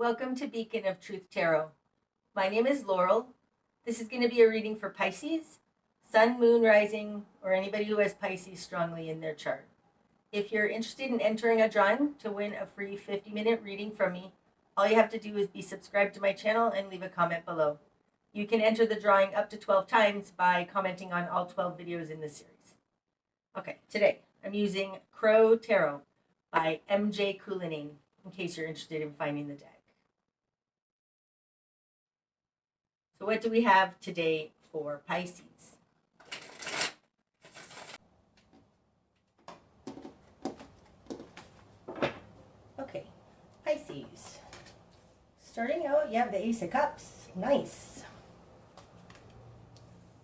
Welcome to Beacon of Truth Tarot. My name is Laurel. This is going to be a reading for Pisces, Sun, Moon, Rising, or anybody who has Pisces strongly in their chart. If you're interested in entering a drawing to win a free 50-minute reading from me, all you have to do is be subscribed to my channel and leave a comment below. You can enter the drawing up to 12 times by commenting on all 12 videos in this series. Okay, today I'm using Crow Tarot by MJ Cullinane, in case you're interested in finding the deck. So what do we have today for Pisces? Okay, Pisces. Starting out, you have the Ace of Cups. Nice.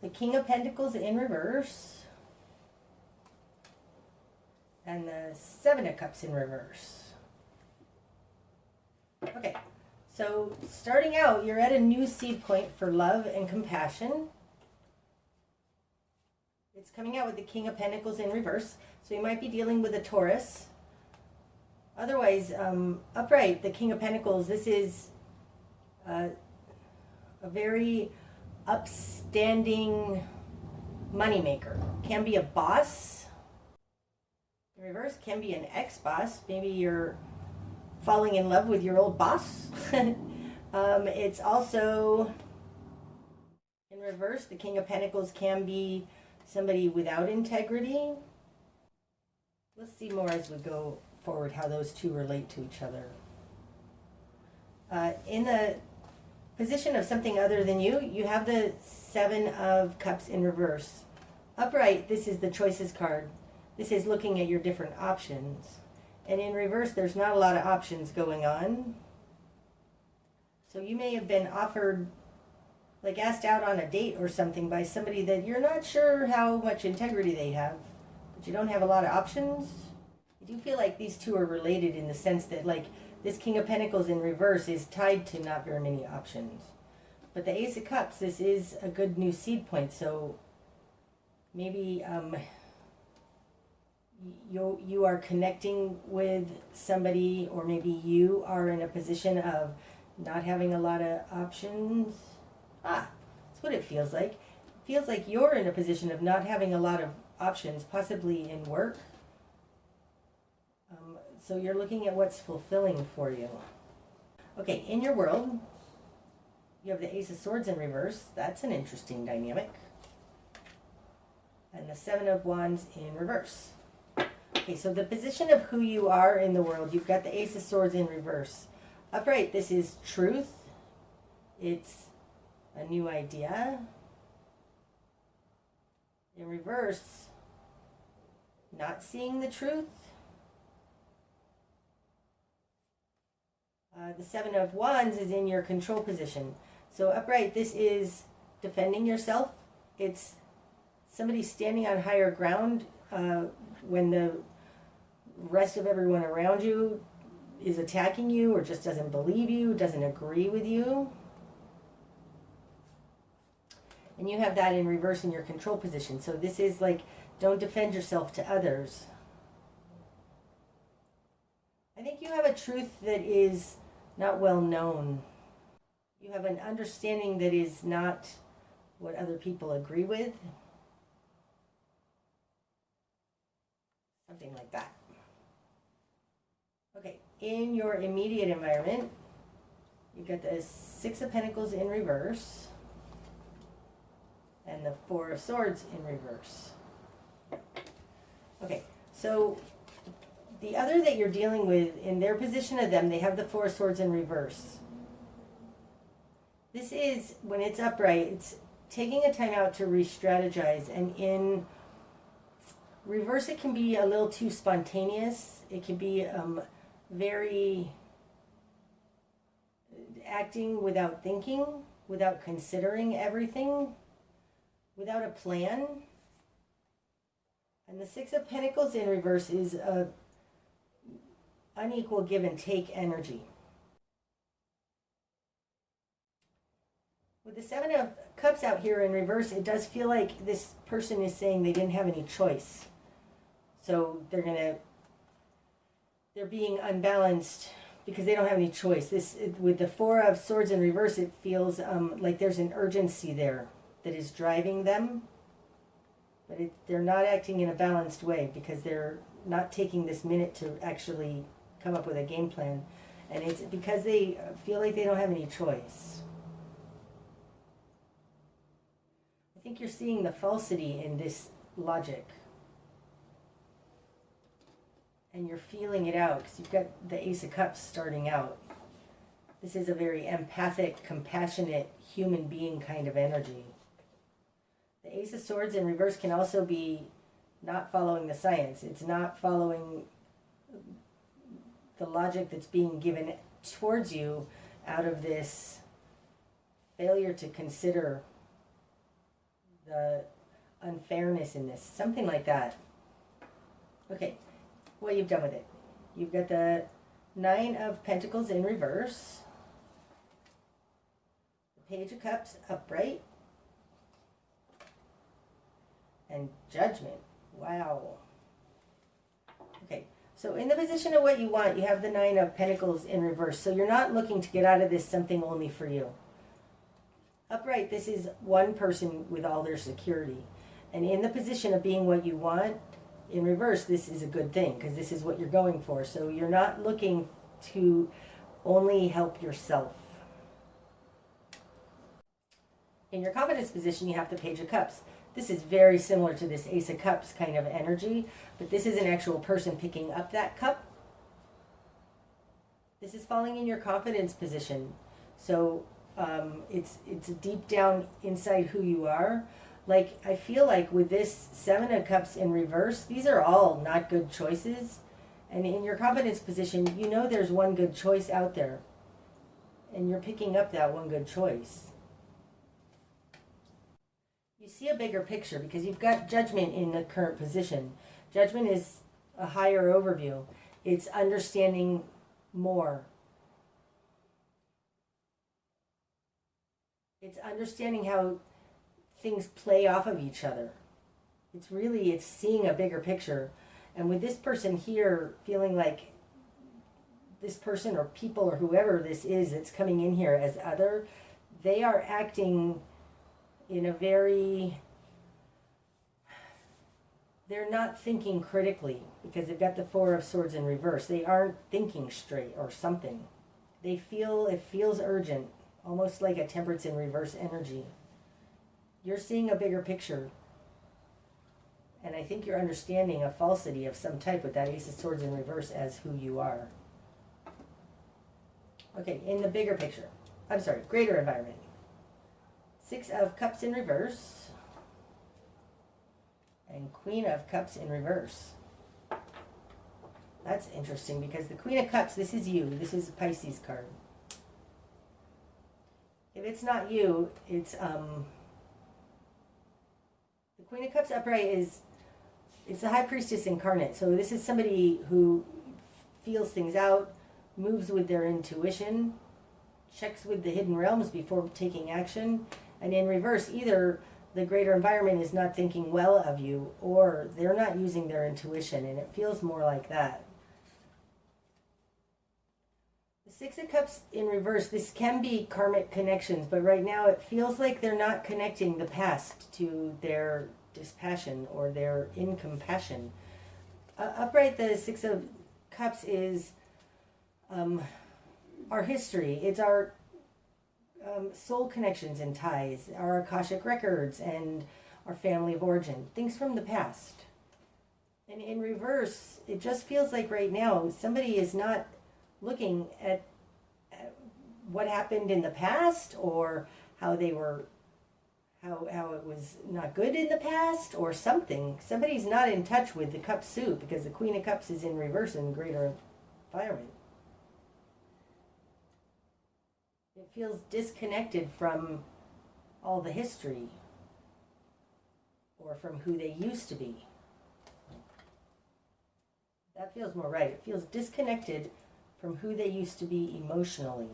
The King of Pentacles in reverse. And the Seven of Cups in reverse. Okay. So starting out, you're at a new seed point for love and compassion. It's coming out with the King of Pentacles in reverse. So you might be dealing with a Taurus. Otherwise, upright, the King of Pentacles, this is a very upstanding moneymaker. Can be a boss. In reverse, can be an ex-boss. Maybe you're falling in love with your old boss. It's also, in reverse, the King of Pentacles can be somebody without integrity. Let's see more as we go forward how those two relate to each other. In the position of something other than you, you have the Seven of Cups in reverse. Upright, this is the choices card. This is looking at your different options. And in reverse, there's not a lot of options going on. So you may have been offered, like asked out on a date or something by somebody that you're not sure how much integrity they have, but you don't have a lot of options. I do feel like these two are related in the sense that like this King of Pentacles in reverse is tied to not very many options. But the Ace of Cups, this is a good new seed point. So maybe you are connecting with somebody, or maybe you are in a position of not having a lot of options. That's what it feels like. It feels like you're in a position of not having a lot of options, possibly in work. So you're looking at what's fulfilling for you. Okay, in your world, you have the Ace of Swords in reverse. That's an interesting dynamic. And the Seven of Wands in reverse. Okay, so the position of who you are in the world, you've got the Ace of Swords in reverse. Upright, this is truth. It's a new idea. In reverse, not seeing the truth. The Seven of Wands is in your control position. So upright, this is defending yourself. It's somebody standing on higher ground when the rest of everyone around you is attacking you or just doesn't believe you, doesn't agree with you. And you have that in reverse in your control position. So this is like, don't defend yourself to others. I think you have a truth that is not well known. You have an understanding that is not what other people agree with. Something like that. Okay, in your immediate environment, you've got the Six of Pentacles in reverse and the Four of Swords in reverse. Okay, so the other that you're dealing with, in their position of them, they have the Four of Swords in reverse. This is, when it's upright, it's taking a time out to re-strategize, and in reverse it can be a little too spontaneous. It can be very acting without thinking, without considering everything, without a plan. And the Six of Pentacles in reverse is a unequal give and take energy. With the Seven of Cups out here in reverse, it does feel like this person is saying they didn't have any choice. So they're being unbalanced because they don't have any choice. With the Four of Swords in reverse, it feels like there's an urgency there that is driving them, but they're not acting in a balanced way because they're not taking this minute to actually come up with a game plan, and it's because they feel like they don't have any choice. I think you're seeing the falsity in this logic. And you're feeling it out because you've got the Ace of Cups starting out. This is a very empathic, compassionate, human being kind of energy. The Ace of Swords in reverse can also be not following the science. It's not following the logic that's being given towards you out of this failure to consider the unfairness in this. Something like that. Okay. What you've done with it. You've got the Nine of Pentacles in reverse, the Page of Cups upright, and Judgment. Wow. Okay, so in the position of what you want, you have the Nine of Pentacles in reverse. So you're not looking to get out of this something only for you. Upright, this is one person with all their security. And in the position of being what you want, in reverse, this is a good thing because this is what you're going for. So you're not looking to only help yourself. In your confidence position, you have the Page of Cups. This is very similar to this Ace of Cups kind of energy, but this is an actual person picking up that cup. This is falling in your confidence position. So it's deep down inside who you are. Like, I feel like with this Seven of Cups in reverse, these are all not good choices. And in your confidence position, you know there's one good choice out there. And you're picking up that one good choice. You see a bigger picture because you've got Judgment in the current position. Judgment is a higher overview. It's understanding more. It's understanding how things play off of each other. It's seeing a bigger picture. And with this person here feeling like this person or people or whoever this is that's coming in here as other, they are acting in a very, they're not thinking critically because they've got the Four of Swords in reverse. They aren't thinking straight or something. It feels urgent, almost like a Temperance in reverse energy. You're seeing a bigger picture. And I think you're understanding a falsity of some type with that Ace of Swords in reverse as who you are. Okay, in the bigger picture. I'm sorry, greater environment. Six of Cups in reverse. And Queen of Cups in reverse. That's interesting because the Queen of Cups, this is you. This is a Pisces card. If it's not you, it's the Queen of Cups upright it's the High Priestess incarnate. So this is somebody who feels things out, moves with their intuition, checks with the hidden realms before taking action. And in reverse, either the greater environment is not thinking well of you or they're not using their intuition, and it feels more like that. The Six of Cups in reverse, this can be karmic connections, but right now it feels like they're not connecting the past to their dispassion or their incompassion. Upright, the Six of Cups is our history. It's our soul connections and ties, our Akashic records, and our family of origin, things from the past. And in reverse, it just feels like right now somebody is not looking at what happened in the past or how they were, how it was not good in the past or something. Somebody's not in touch with the cup suit because the Queen of Cups is in reverse in greater environment. It feels disconnected from all the history or from who they used to be. That feels more right. It feels disconnected from who they used to be emotionally.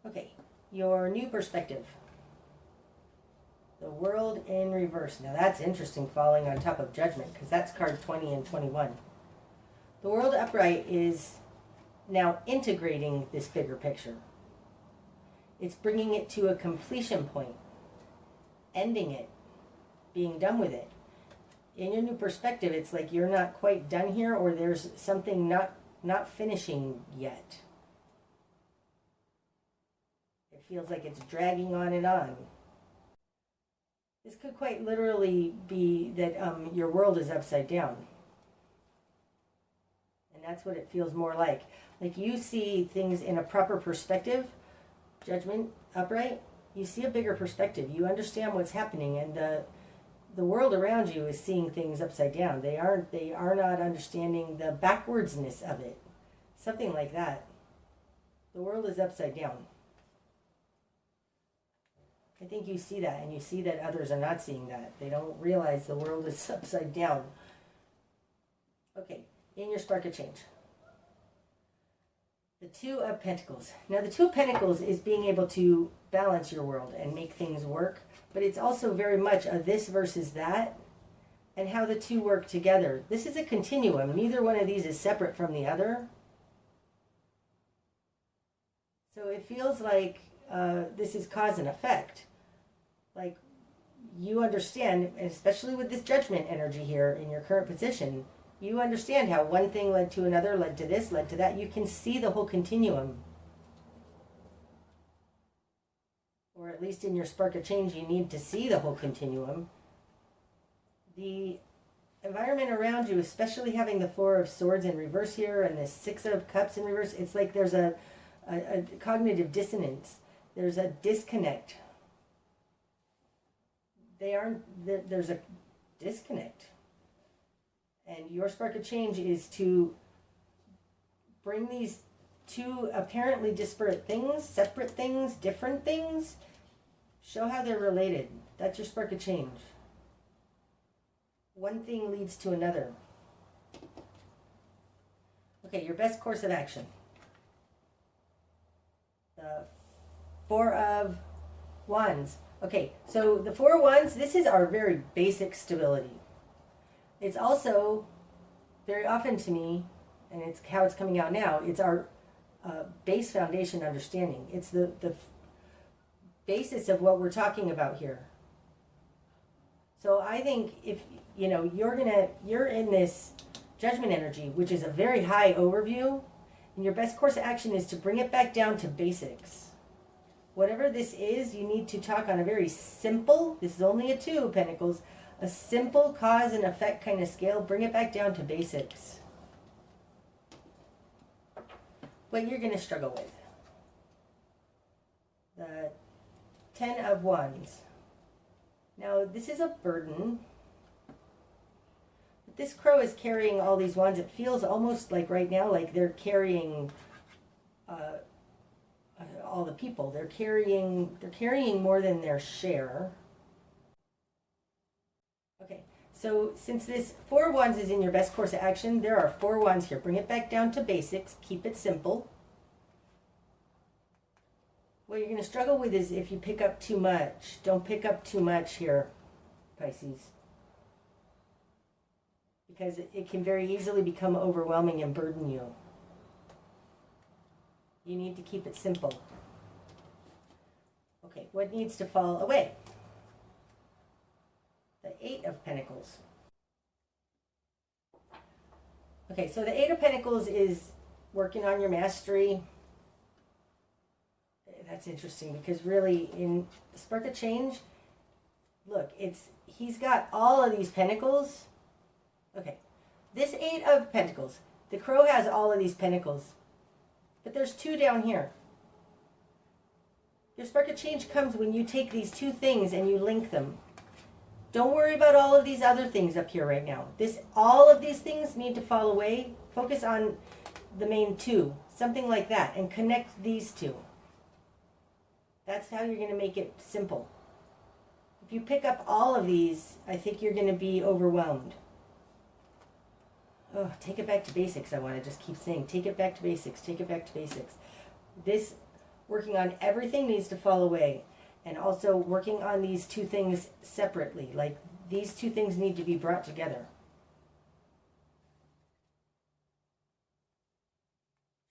Okay, your new perspective. The World in reverse. Now that's interesting, falling on top of Judgment, because that's card 20 and 21. The world upright is now integrating this bigger picture. It's bringing it to a completion point, ending it, being done with it. In your new perspective, it's like you're not quite done here, or there's something not finishing yet. It feels like it's dragging on and on. This could quite literally be that your world is upside down. And that's what it feels more like. Like you see things in a proper perspective, judgment, upright, you see a bigger perspective. You understand what's happening, and the world around you is seeing things upside down. They are not understanding the backwardsness of it. Something like that. The world is upside down. I think you see that, and you see that others are not seeing that. They don't realize the world is upside down. Okay, in your spark of change. The Two of Pentacles. Now, the Two of Pentacles is being able to balance your world and make things work, but it's also very much a this versus that, and how the two work together. This is a continuum. Neither one of these is separate from the other. So it feels like this is cause and effect. Like you understand, especially with this judgment energy here in your current position, you understand how one thing led to another, led to this, led to that. You can see the whole continuum. Or at least in your spark of change, you need to see the whole continuum. The environment around you, especially having the Four of Swords in reverse here and the Six of Cups in reverse, it's like there's a cognitive dissonance. There's a disconnect. There's a disconnect. And your spark of change is to bring these two apparently disparate things, separate things, different things, show how they're related. That's your spark of change. One thing leads to another. Okay, your best course of action. The Four of Wands. Okay, so the Four of Wands, this is our very basic stability. It's also, very often to me, and it's how it's coming out now, it's our base foundation understanding. It's the basis of what we're talking about here. So I think if, you're in this judgment energy, which is a very high overview, and your best course of action is to bring it back down to basics. Whatever this is, you need to talk on a very simple, this is only a Two of Pentacles, a simple cause and effect kind of scale. Bring it back down to basics. What you're going to struggle with. The Ten of Wands. Now, this is a burden. But this crow is carrying all these wands. It feels almost like right now, like they're carrying all the people. They're carrying more than their share. Okay, so since this Four of Wands is in your best course of action, there are four wands here. Bring it back down to basics. Keep it simple. What you're going to struggle with is if you pick up too much. Don't pick up too much here, Pisces. Because it can very easily become overwhelming and burden you. You need to keep it simple. Okay, what needs to fall away? The Eight of Pentacles. Okay, so the Eight of Pentacles is working on your mastery. That's interesting because really in the spark of change, look, he's got all of these pentacles. Okay, this Eight of Pentacles, the crow has all of these pentacles, but there's two down here. Your spark of change comes when you take these two things and you link them. Don't worry about all of these other things up here right now. All of these things need to fall away. Focus on the main two, something like that, and connect these two. That's how you're going to make it simple. If you pick up all of these, I think you're going to be overwhelmed. Oh, take it back to basics. I want to just keep saying, take it back to basics, take it back to basics. This working on everything needs to fall away. And also working on these two things separately. Like these two things need to be brought together.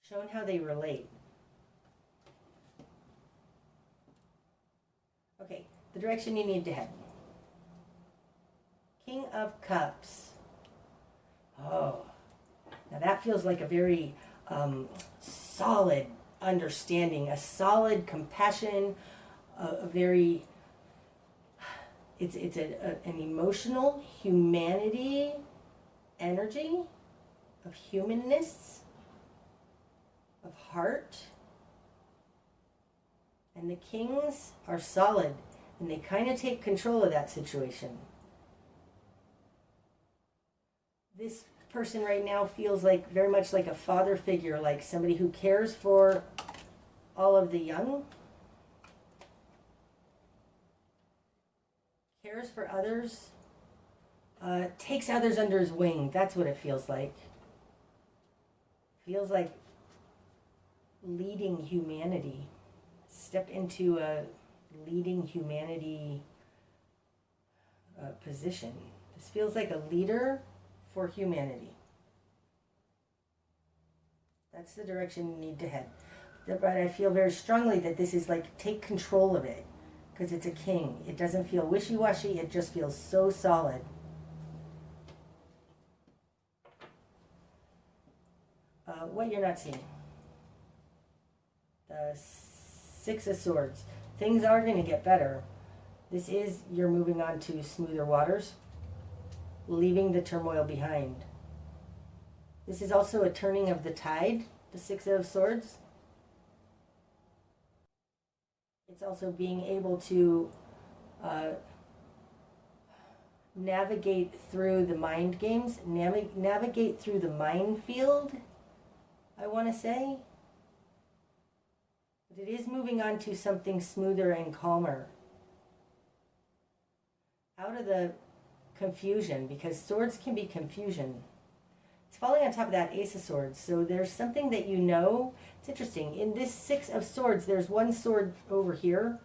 shown how they relate. Okay, the direction you need to head. King of Cups. Oh, now that feels like a very solid understanding, a solid compassion, a very, it's an emotional humanity energy of humanness, of heart. And the kings are solid, and they kind of take control of that situation. This person right now feels like very much like a father figure, like somebody who cares for all of the young, cares for others, takes others under his wing. That's what it feels like. Feels like leading humanity. Step into a leading humanity position. This feels like a leader for humanity. That's the direction you need to head. But I feel very strongly that this is like, take control of it, because it's a king. It doesn't feel wishy-washy, it just feels so solid. What you're not seeing. The Six of Swords. Things are going to get better. This is, you're moving on to smoother waters, leaving the turmoil behind. This is also a turning of the tide, the Six of Swords. It's also being able to navigate through the mind games, navigate through the minefield, I want to say. But it is moving on to something smoother and calmer. Out of the confusion, because swords can be confusion. It's falling on top of that Ace of Swords, so there's something that you know. It's interesting. In this Six of Swords, there's one sword over here.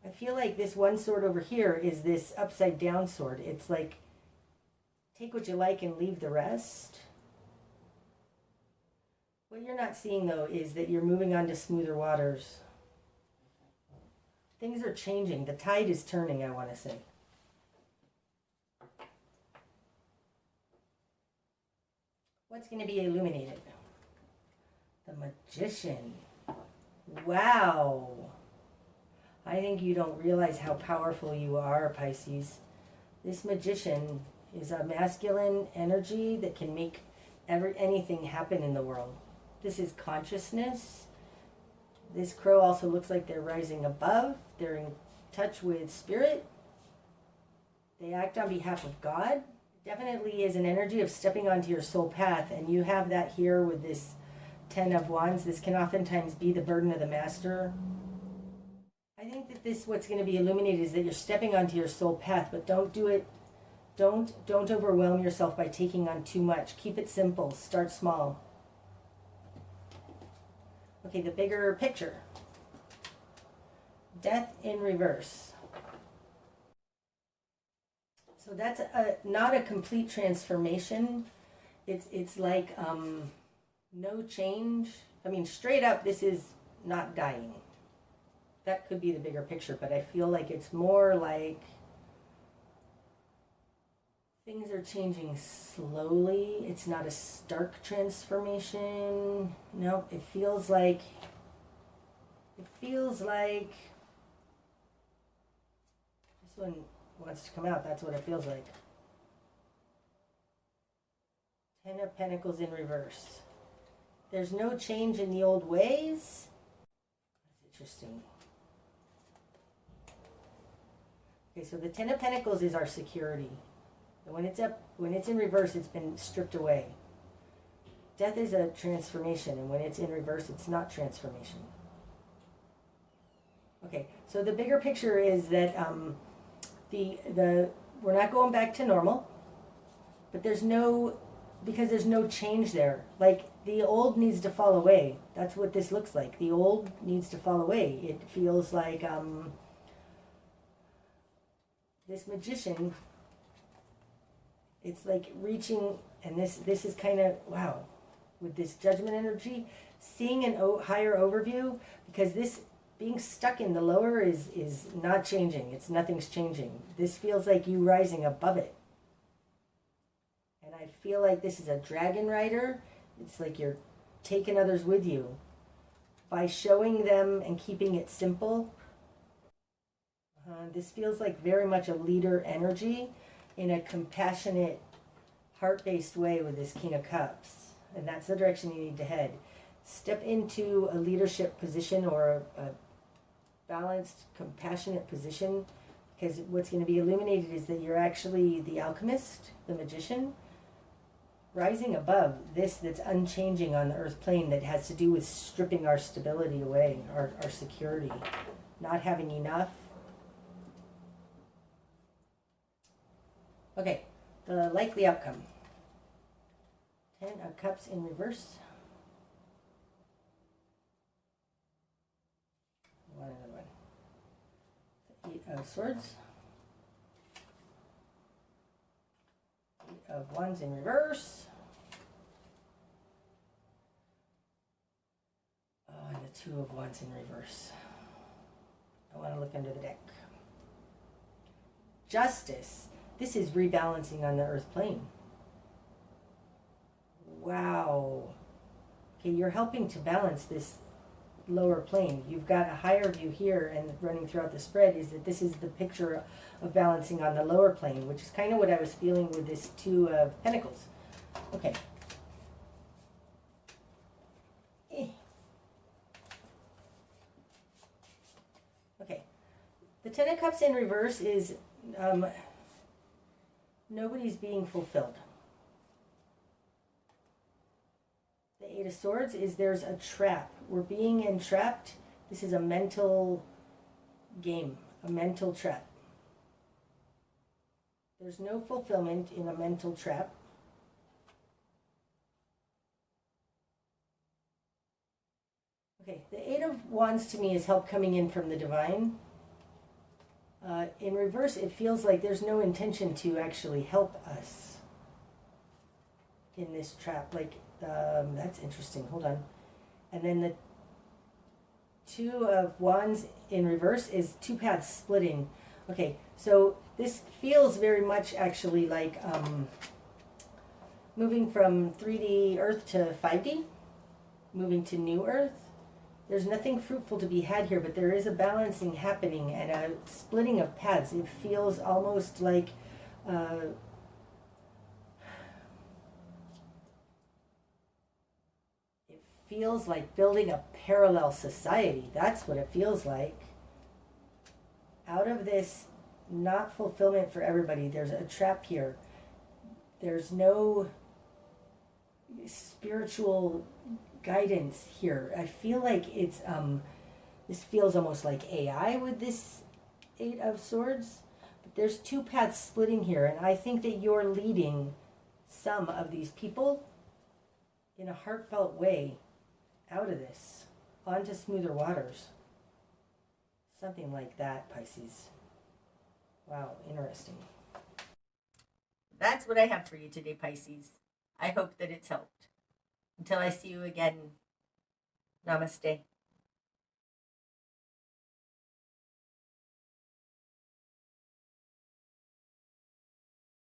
I feel like this one sword over here is this upside down sword. It's like, take what you like and leave the rest. What you're not seeing, though, is that you're moving on to smoother waters. Things are changing. The tide is turning, I want to say. What's going to be illuminated? The Magician. Wow. I think you don't realize how powerful you are, Pisces. This Magician is a masculine energy that can make anything happen in the world. This is consciousness. This crow also looks like they're rising above. They're in touch with spirit. They act on behalf of God. Definitely is an energy of stepping onto your soul path, and you have that here with this Ten of Wands. This can oftentimes be the burden of the master. I think that this, what's going to be illuminated, is that you're stepping onto your soul path, but don't do it, don't overwhelm yourself by taking on too much. Keep it simple. Start small. Okay, the bigger picture. Death in reverse. So that's not a complete transformation. It's like no change. I mean, straight up, this is not dying. That could be the bigger picture, but I feel like it's more like things are changing slowly. It's not a stark transformation. No, it feels like this one wants to come out. That's what it feels like. Ten of Pentacles in reverse. There's no change in the old ways. That's interesting. Okay, so the Ten of Pentacles is our security. And when it's in reverse, it's been stripped away. Death is a transformation, and when it's in reverse, it's not transformation. Okay, so the bigger picture is that we're not going back to normal, but there's no change there. Like, the old needs to fall away. That's what this looks like. The old needs to fall away. It feels like this Magician, it's like reaching, and this is kind of, wow, with this Judgment energy, seeing an higher overview, because this being stuck in the lower is not changing. Nothing's changing. This feels like you rising above it. And I feel like this is a dragon rider. It's like you're taking others with you by showing them and keeping it simple. This feels like very much a leader energy in a compassionate, heart-based way with this King of Cups. And that's the direction you need to head. Step into a leadership position or a balanced, compassionate position, because what's going to be illuminated is that you're actually the alchemist, the magician, rising above this that's unchanging on the earth plane, that has to do with stripping our stability away, our security, not having enough. Okay, the likely outcome. 10 of Cups in reverse. Another one. 8 of Swords. 8 of Wands in reverse. Oh, and the 2 of Wands in reverse. I want to look under the deck. Justice. This is rebalancing on the earth plane. Wow. Okay, you're helping to balance this lower plane. You've got a higher view here, and running throughout the spread is that this is the picture of balancing on the lower plane, which is kind of what I was feeling with this 2 of Pentacles. Okay. Okay. The 10 of Cups in reverse is nobody's being fulfilled. The 8 of Swords is there's a trap. We're being entrapped. This is a mental game, a mental trap. There's no fulfillment in a mental trap. Okay, the 8 of Wands to me is help coming in from the divine. In reverse, it feels like there's no intention to actually help us in this trap. Like, that's interesting. Hold on. And then the 2 of Wands in reverse is 2 paths splitting. Okay, so this feels very much actually like moving from 3D Earth to 5D, moving to New Earth. There's nothing fruitful to be had here, but there is a balancing happening and a splitting of paths. It feels almost like feels like building a parallel society. That's what it feels like. Out of this not fulfillment for everybody, there's a trap here. There's no spiritual guidance here. I feel like it's this feels almost like AI with this 8 of Swords. But there's 2 paths splitting here, and I think that you're leading some of these people in a heartfelt way out of this, onto smoother waters. Something like that, Pisces. Wow, interesting. That's what I have for you today, Pisces. I hope that it's helped. Until I see you again, namaste.